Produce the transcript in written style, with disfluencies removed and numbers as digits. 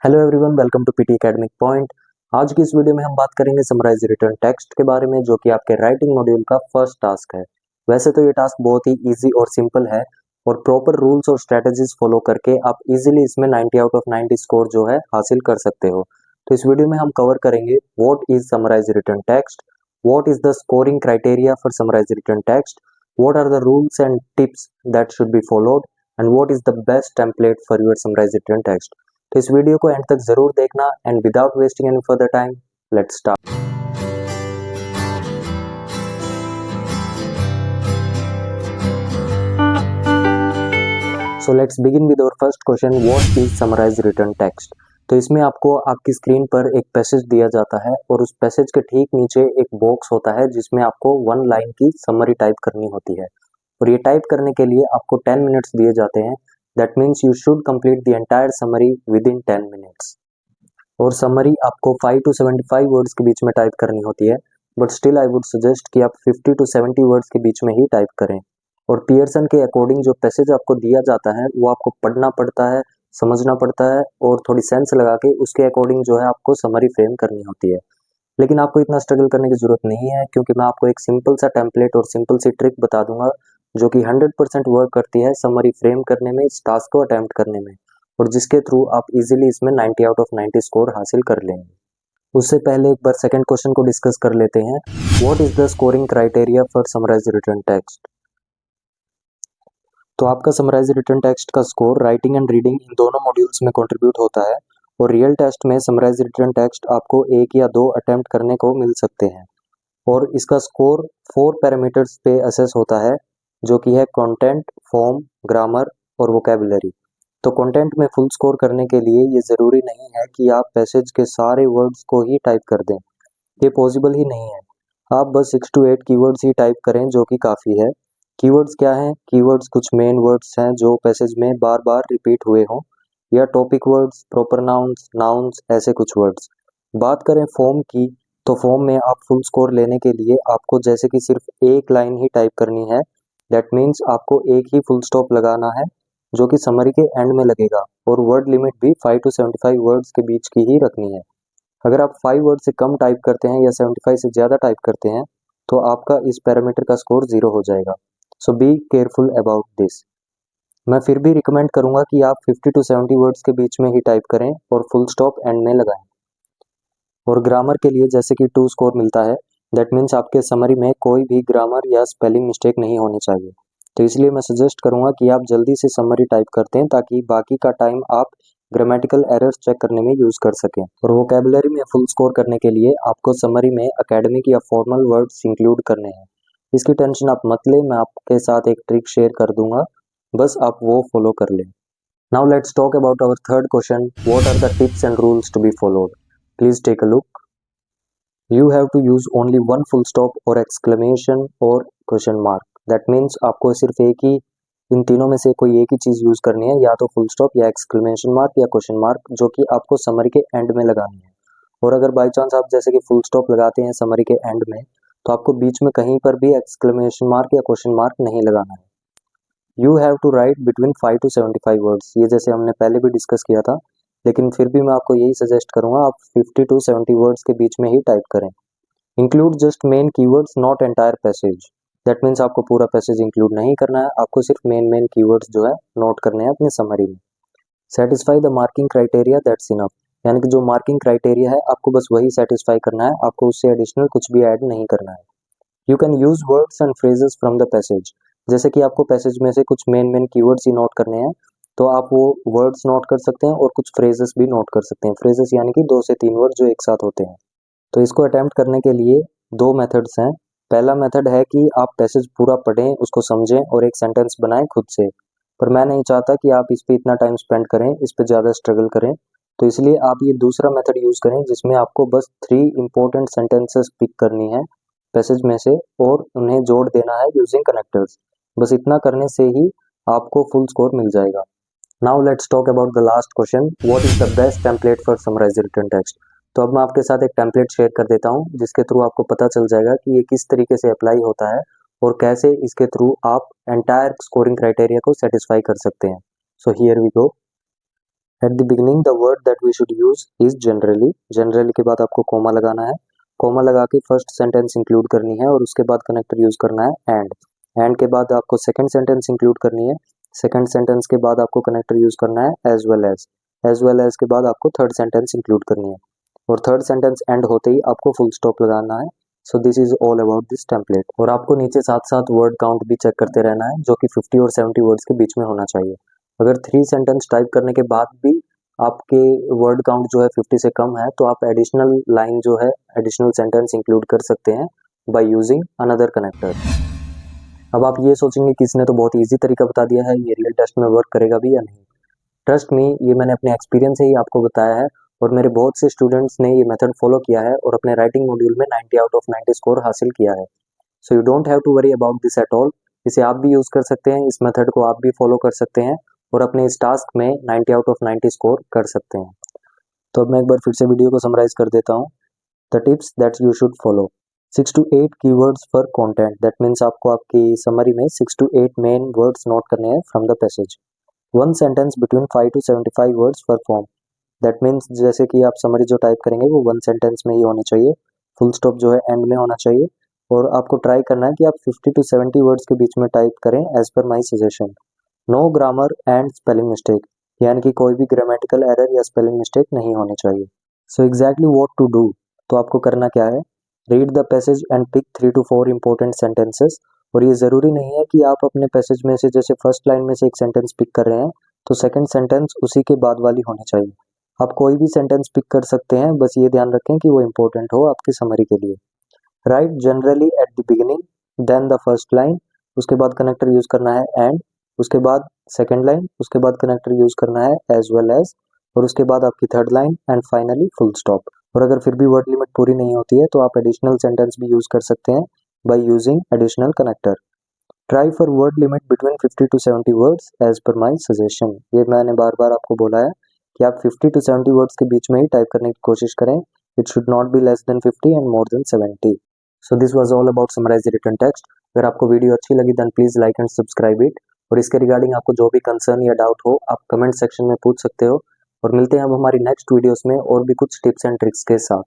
Hello everyone, welcome to PT academic point. आज की इस वीडियो में हम बात करेंगे समराइज रिटर्न टेक्स्ट के बारे में, जो कि आपके राइटिंग मॉड्यूल का फर्स्ट टास्क है। वैसे तो ये टास्क बहुत ही इजी और सिंपल है और प्रॉपर रूल्स और स्ट्रेटजीज फॉलो करके आप इजीली इसमें 90 आउट ऑफ 90 स्कोर जो है हासिल कर सकते हो। तो इस वीडियो में हम कवर करेंगे what is summarise written text, what is the scoring criteria for summarise written text, what are the rules and tips that should be followed and what is the best template for your summarise written text. तो इस video को end तक जरूर देखना and without wasting any further time let's start. So let's begin with our first question, what is summarise written text. तो इसमें आपको आपकी स्क्रीन पर एक पैसेज दिया जाता है और उस पैसेज के ठीक नीचे एक बॉक्स होता है जिसमें आपको वन लाइन की समरी टाइप करनी होती है और ये टाइप करने के लिए आपको 10 मिनट्स दिए जाते हैं। That means you should complete the entire summary with in 10 minutes. और समरी आपको 5 to 75 वर्ड्स के बीच में टाइप करनी होती है, but still I would suggest कि आप 50 to 70 वर्ड्स के बीच में ही टाइप करें। और पियर्सन के अकॉर्डिंग जो पैसेज आपको दिया जाता है वो आपको पढ़ना पड़ता है, समझना पड़ता है और थोड़ी सेंस लगा के उसके अकॉर्डिंग जो है आपको समरी फ्रेम करनी होती है। लेकिन आपको इतना स्ट्रगल करने की जरूरत नहीं है, क्योंकि मैं आपको एक सिंपल सा टेम्पलेट और सिंपल सी ट्रिक बता दूंगा जो कि 100% वर्क करती है समरी फ्रेम करने में, इस टास्क को अटेम्प्ट करने में, और जिसके थ्रू आप इजीली इसमें 90 आउट ऑफ 90 स्कोर हासिल कर लेंगे। उससे पहले एक बार सेकंड क्वेश्चन को डिस्कस कर लेते हैं, what is the scoring criteria for summarise written text. तो आपका समराइज रिटर्न टेक्स्ट का score writing and reading in दोनों मॉड्यूल्स में कंट्रीब्यूट होता है और रियल टेस्ट में समराइज रिटर्न टेक्स्ट आपको 1 या 2 अटेम्प्ट करने को मिल सकते हैं। और इसका स्कोर 4 पैरामीटर्स पे असेस होता है, जो कि है कंटेंट, फॉर्म, ग्रामर और वोकैबुलरी। तो कंटेंट में फुल स्कोर करने के लिए ये ज़रूरी नहीं है कि आप पैसेज के सारे वर्ड्स को ही टाइप कर दें, ये पॉसिबल ही नहीं है। आप बस 6 to 8 कीवर्ड्स ही टाइप करें, जो कि काफ़ी है। कीवर्ड्स क्या हैं? कीवर्ड्स कुछ मेन वर्ड्स हैं जो पैसेज में बार बार रिपीट हुए हों, या topic words, proper nouns, nouns, ऐसे कुछ वर्ड्स। बात करें फॉर्म की, तो फॉर्म में आप फुल स्कोर लेने के लिए आपको जैसे कि सिर्फ एक लाइन ही टाइप करनी है। दैट मीन्स आपको एक ही फुल स्टॉप लगाना है, जो कि समरी के एंड में लगेगा, और वर्ड लिमिट भी 5 to 75 वर्ड्स के बीच की ही रखनी है। अगर आप 5 वर्ड से कम टाइप करते हैं या 75 से ज़्यादा टाइप करते हैं तो आपका इस पैरामीटर का स्कोर 0 हो जाएगा। सो बी केयरफुल अबाउट दिस। मैं फिर भी रिकमेंड करूंगा कि आप 50 to 70 वर्ड्स के बीच में ही टाइप करें और फुल स्टॉप एंड में लगाएं। और ग्रामर के लिए जैसे कि 2 स्कोर मिलता है, दैट मीन्स आपके समरी में कोई भी ग्रामर या स्पेलिंग मिस्टेक नहीं होनी चाहिए। तो इसलिए मैं सजेस्ट करूंगा कि आप जल्दी से समरी टाइप करते हैं ताकि बाकी का टाइम आप ग्रामेटिकल एरर्स चेक करने में यूज़ कर सकें। और वोकैबुलरी में फुल स्कोर करने के लिए आपको समरी में एकेडमिक या फॉर्मल वर्ड्स इंक्लूड करने हैं। इसकी टेंशन आप मत लें, मैं आपके साथ एक ट्रिक शेयर कर दूंगा, बस आप वो फॉलो कर लें। Now let's talk about our third question, what are the tips and rules to be followed. Please take a look. You have to use only one full stop or exclamation or question mark. That means आपको सिर्फ एक ही, इन तीनों में से कोई एक ही चीज़ use करनी है, या तो फुल स्टॉप या एक्सक्लेमेशन मार्क या क्वेश्चन मार्क, जो कि आपको समरी के एंड में लगानी है। और अगर बाई चांस आप जैसे कि फुल स्टॉप लगाते हैं समरी के एंड में, तो आपको बीच में कहीं पर भी एक्सक्लेमेशन मार्क या क्वेश्चन मार्क नहीं लगाना है। You have to write between 5 to 75 words, ये जैसे हमने पहले भी डिस्कस किया था, लेकिन फिर भी मैं आपको यही सजेस्ट करूंगा आप 50 to 70 वर्ड्स के बीच में ही टाइप करें। Include just main keywords, not entire passage. That means आपको पूरा पैसेज इंक्लूड नहीं करना है, आपको सिर्फ मेन कीवर्ड्स जो है नोट करने हैं अपने समरी में। Satisfy the marking criteria, that's enough. यानी कि जो मार्किंग क्राइटेरिया है आपको बस वही सेटिस्फाई करना है, आपको उससे एडिशनल कुछ भी ऐड नहीं करना है। You can use words and phrases from the passage. जैसे कि आपको पैसेज में से कुछ मेन कीवर्ड्स ही नोट करने हैं, तो आप वो वर्ड्स नोट कर सकते हैं और कुछ फ्रेजेस भी नोट कर सकते हैं। फ्रेजेस यानी कि 2 से 3 वर्ड जो एक साथ होते हैं। तो इसको अटेम्प्ट करने के लिए 2 मेथड्स हैं। पहला मेथड है कि आप पैसेज पूरा पढ़ें, उसको समझें और एक सेंटेंस बनाएं खुद से, पर मैं नहीं चाहता कि आप इस पे इतना टाइम स्पेंड करें, इस पे ज़्यादा स्ट्रगल करें। तो इसलिए आप ये दूसरा मेथड यूज़ करें जिसमें आपको बस 3 इंपॉर्टेंट सेंटेंसेस पिक करनी है पैसेज में से और उन्हें जोड़ देना है यूजिंग कनेक्टर्स। बस इतना करने से ही आपको फुल स्कोर मिल जाएगा। Now let's talk about the last question, what is the best template for summarise written text. तो अब मैं आपके साथ एक टेम्पलेट शेयर कर देता हूं जिसके थ्रू आपको पता चल जाएगा कि ये किस तरीके से अप्लाई होता है और कैसे इसके थ्रू आप एंटायर स्कोरिंग क्राइटेरिया को सेटिस्फाई कर सकते हैं। So here we go. At the beginning the word that we should use is generally. Generally के बाद आपको कोमा लगाना है, कोमा लगा के फर्स्ट सेंटेंस इंक्लूड करनी है और उसके बाद कनेक्टर यूज करना है एंड के बाद आपको सेकंड सेंटेंस इंक्लूड करनी है, सेकंड सेंटेंस के बाद आपको कनेक्टर यूज करना है एज वेल एज के बाद आपको थर्ड सेंटेंस इंक्लूड करनी है और थर्ड सेंटेंस एंड होते ही आपको फुल स्टॉप लगाना है। So this is all about this template. और आपको नीचे साथ साथ वर्ड काउंट भी चेक करते रहना है, जो कि 50 और 70 वर्ड्स के बीच में होना चाहिए। अगर 3 सेंटेंस टाइप करने के बाद भी आपके वर्ड काउंट जो है 50 से कम है, तो आप एडिशनल लाइन जो है, एडिशनल सेंटेंस इंक्लूड कर सकते हैं बाय यूजिंग अनदर कनेक्टर। अब आप ये सोचेंगे कि इसने तो बहुत ईजी तरीका बता दिया है, ये रियल टेस्ट में वर्क करेगा भी या नहीं। ट्रस्ट मी, ये मैंने अपने एक्सपीरियंस से ही आपको बताया है और मेरे बहुत से स्टूडेंट्स ने ये मेथड फॉलो किया है और अपने राइटिंग मॉड्यूल में 90 आउट ऑफ 90 स्कोर हासिल किया है। So you don't have to worry about this at all. इसे आप भी यूज कर सकते हैं, इस मेथड को आप भी फॉलो कर सकते हैं और अपने इस टास्क में 90 आउट ऑफ 90 स्कोर कर सकते हैं। तो अब मैं एक बार फिर से वीडियो को समराइज कर देता हूँ। The tips that you should follow: 6 to 8 keywords for content. That means आपको आपकी समरी में 6 to 8 मेन वर्ड्स नोट करने हैं from the passage. 1 sentence between 5 to 75 words for form. That means जैसे कि आप समरी जो टाइप करेंगे वो 1 सेंटेंस में ही होनी चाहिए, फुल स्टॉप जो है एंड में होना चाहिए और आपको ट्राई करना है कि आप 50 to 70 वर्ड्स के बीच में टाइप करें as per my suggestion. No grammar and spelling mistake, यानी कि कोई भी ग्रामेटिकल एरर या स्पेलिंग मिस्टेक नहीं होनी चाहिए। So exactly what to do, तो आपको करना क्या है, read the passage and pick 3 to 4 important sentences. और ये ज़रूरी नहीं है कि आप अपने पैसेज में से जैसे फर्स्ट लाइन में से एक सेंटेंस पिक कर रहे हैं तो सेकंड सेंटेंस उसी के बाद वाली होनी चाहिए। आप कोई भी सेंटेंस पिक कर सकते हैं, बस ये ध्यान रखें कि वो इम्पोर्टेंट हो आपकी समरी के लिए। Write generally at the beginning, then the first line, उसके बाद कनेक्टर यूज करना है एंड, उसके बाद सेकंड लाइन, उसके बाद कनेक्टर यूज करना है एज वेल एज और उसके बाद आपकी third line and finally full stop. और अगर फिर भी वर्ड लिमिट पूरी नहीं होती है तो आप एडिशनल सेंटेंस भी यूज कर सकते हैं by using additional connector. Try for word limit between 50 to 70 words as per my suggestion. ये मैंने बार बार आपको बोला है कि आप 50 to 70 वर्ड्स के बीच में ही टाइप करने की कोशिश करें। It should not be less than 50 and more than 70। So this was all about summarise written text. अगर आपको वीडियो अच्छी लगी then please like and subscribe it और इसके रिगार्डिंग आपको जो भी कंसर्न या डाउट हो आप कमेंट सेक्शन में पूछ सकते हो और मिलते हैं अब हमारी नेक्स्ट वीडियोस में और भी कुछ टिप्स एंड ट्रिक्स के साथ।